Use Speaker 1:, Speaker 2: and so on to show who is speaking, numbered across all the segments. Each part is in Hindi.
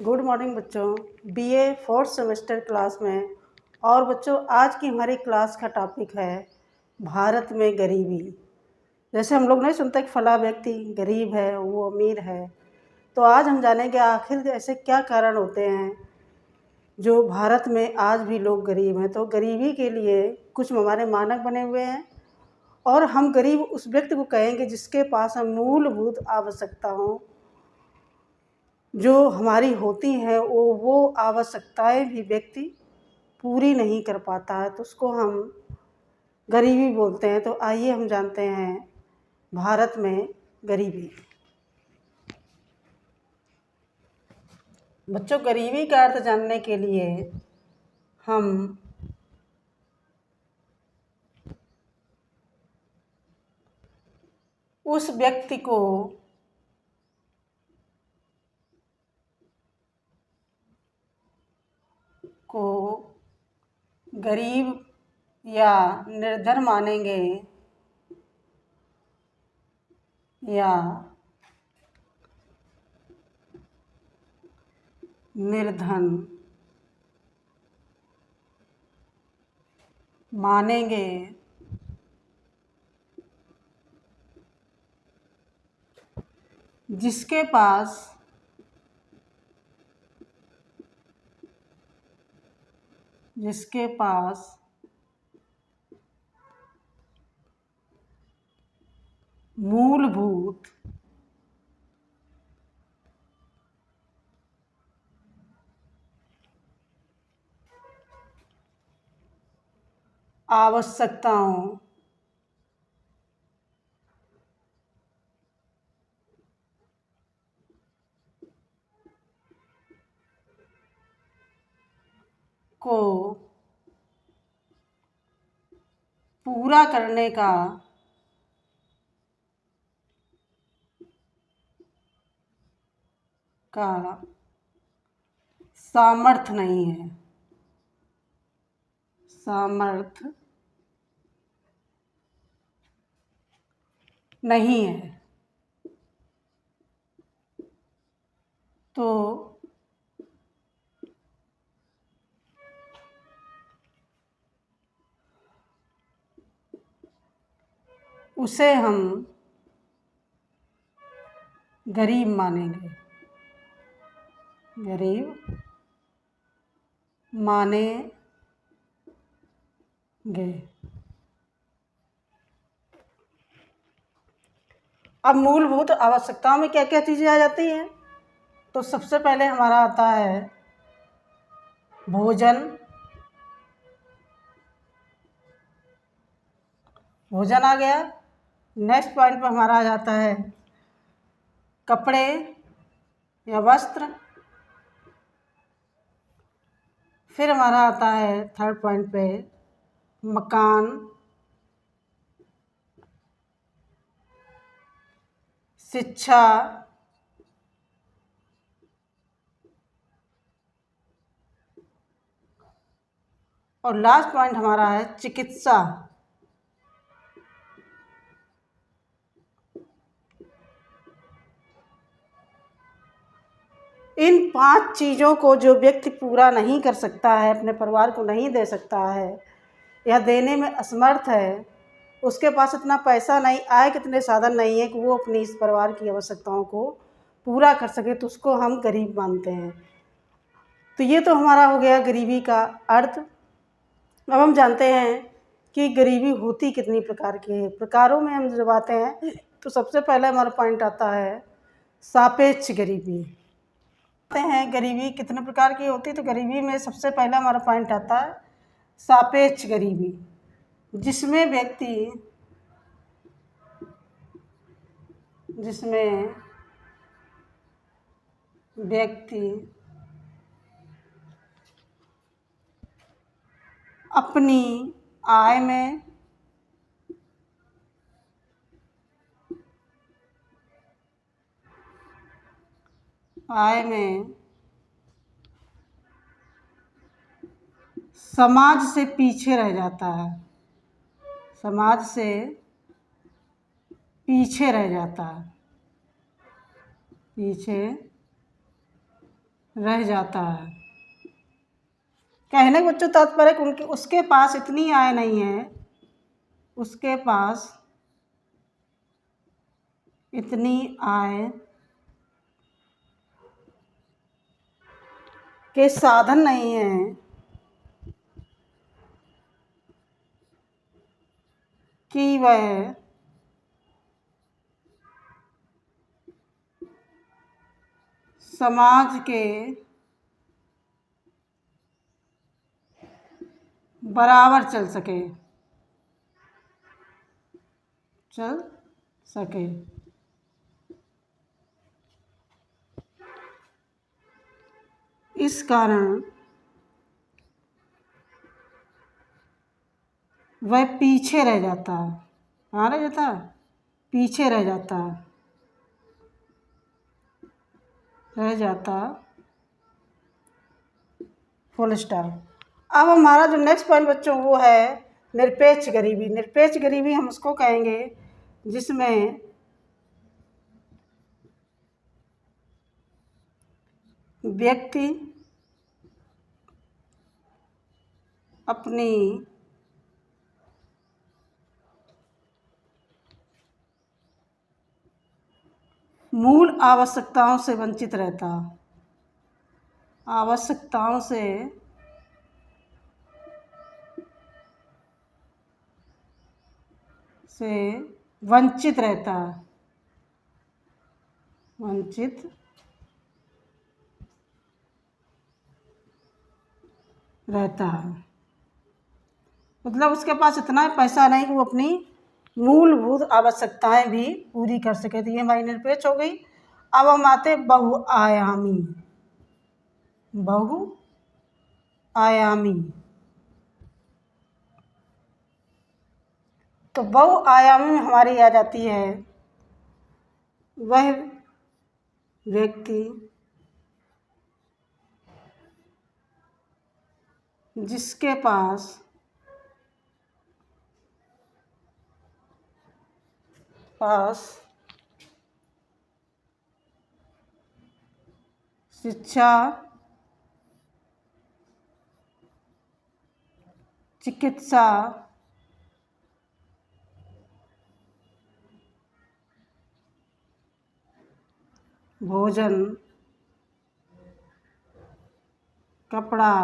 Speaker 1: गुड मॉर्निंग बच्चों। बीए फोर्थ सेमेस्टर क्लास में। और बच्चों, आज की हमारी क्लास का टॉपिक है भारत में गरीबी। जैसे हम लोग नहीं सुनते कि फला व्यक्ति गरीब है, वो अमीर है, तो आज हम जानेंगे आखिर ऐसे क्या कारण होते हैं जो भारत में आज भी लोग गरीब हैं। तो गरीबी के लिए कुछ हमारे मानक बने हुए हैं, और हम गरीब उस व्यक्ति को कहेंगे जिसके पास मूलभूत आवश्यकता हो जो हमारी होती हैं, वो आवश्यकताएं भी व्यक्ति पूरी नहीं कर पाता है, तो उसको हम गरीबी बोलते हैं। तो आइए हम जानते हैं भारत में गरीबी। बच्चों, गरीबी का अर्थ जानने के लिए हम उस व्यक्ति को गरीब या निर्धन मानेंगे, या निर्धन मानेंगे जिसके पास मूलभूत आवश्यकताओं को पूरा करने का सामर्थ्य नहीं है। सामर्थ्य नहीं है, तो उसे हम गरीब मानेंगे। गरीब मानेंगे। अब मूलभूत आवश्यकताओं में क्या क्या चीज़ें आ जाती हैं? तो सबसे पहले हमारा आता है भोजन। भोजन आ गया। नेक्स्ट पॉइंट पर हमारा आ जाता है कपड़े या वस्त्र। फिर हमारा आता है थर्ड पॉइंट पे मकान, शिक्षा, और लास्ट पॉइंट हमारा है चिकित्सा। इन 5 चीज़ों को जो व्यक्ति पूरा नहीं कर सकता है, अपने परिवार को नहीं दे सकता है या देने में असमर्थ है, उसके पास इतना पैसा नहीं, आय कितने साधन नहीं है कि वो अपनी इस परिवार की आवश्यकताओं को पूरा कर सके, तो उसको हम गरीब मानते हैं। तो ये तो हमारा हो गया गरीबी का अर्थ। अब हम जानते हैं कि गरीबी होती कितनी प्रकार की है। प्रकारों में हम जब आते हैं तो सबसे पहले हमारा पॉइंट आता है सापेक्ष गरीबी। जानते हैं गरीबी कितने प्रकार की होती है, तो गरीबी में सबसे पहला हमारा पॉइंट आता है सापेक्ष गरीबी, जिसमें व्यक्ति अपनी आय में समाज से पीछे रह जाता है। समाज से पीछे रह जाता है। पीछे रह जाता है। कहने का बच्चों तात्पर्य कि उनके उसके पास इतनी आय नहीं है, उसके पास इतनी आय के साधन नहीं हैं कि वह समाज के बराबर चल सके। इस कारण वह पीछे रह जाता है। कहाँ रह जाता है? पीछे रह जाता फुल स्टॉप। अब हमारा जो नेक्स्ट पॉइंट बच्चों वो है निरपेक्ष गरीबी। निरपेक्ष गरीबी हम उसको कहेंगे जिसमें व्यक्ति अपनी मूल आवश्यकताओं से वंचित रहता, आवश्यकताओं से वंचित रहता है। मतलब उसके पास इतना पैसा नहीं कि वो अपनी मूलभूत आवश्यकताएं भी पूरी कर सके। तो ये हमारी निरपेक्ष हो गई। अब हम आते बहुआयामी। तो बहुआयामी में हमारी आ जाती है वह व्यक्ति जिसके पास शिक्षा, चिकित्सा, भोजन, कपड़ा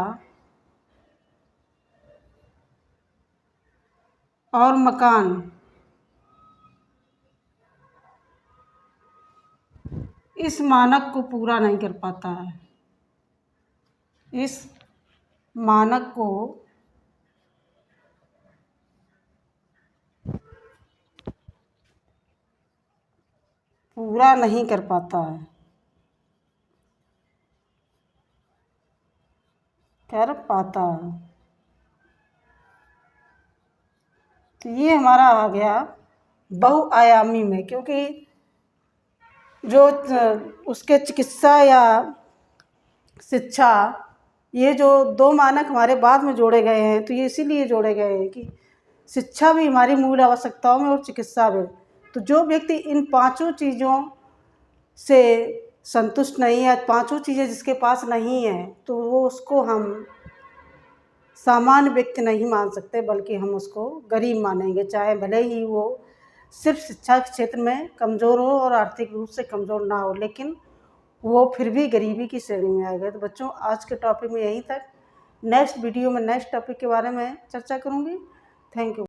Speaker 1: और मकान इस मानक को पूरा नहीं कर पाता है। इस मानक को पूरा नहीं कर पाता है। तो ये हमारा आ गया बहुआयामी में, क्योंकि जो उसके चिकित्सा या शिक्षा, ये जो दो मानक हमारे बाद में जोड़े गए हैं, तो ये इसीलिए जोड़े गए हैं कि शिक्षा भी हमारी मूल आवश्यकताओं में और चिकित्सा भी। तो जो व्यक्ति इन पांचों चीज़ों से संतुष्ट नहीं है, पांचों चीज़ें जिसके पास नहीं है, तो वो उसको हम सामान्य व्यक्ति नहीं मान सकते, बल्कि हम उसको गरीब मानेंगे। चाहे भले ही वो सिर्फ शिक्षा के क्षेत्र में कमज़ोर हो और आर्थिक रूप से कमज़ोर ना हो, लेकिन वो फिर भी गरीबी की श्रेणी में आएगा। तो बच्चों आज के टॉपिक में यहीं तक। नेक्स्ट वीडियो में नेक्स्ट टॉपिक के बारे में चर्चा करूँगी। Thank you.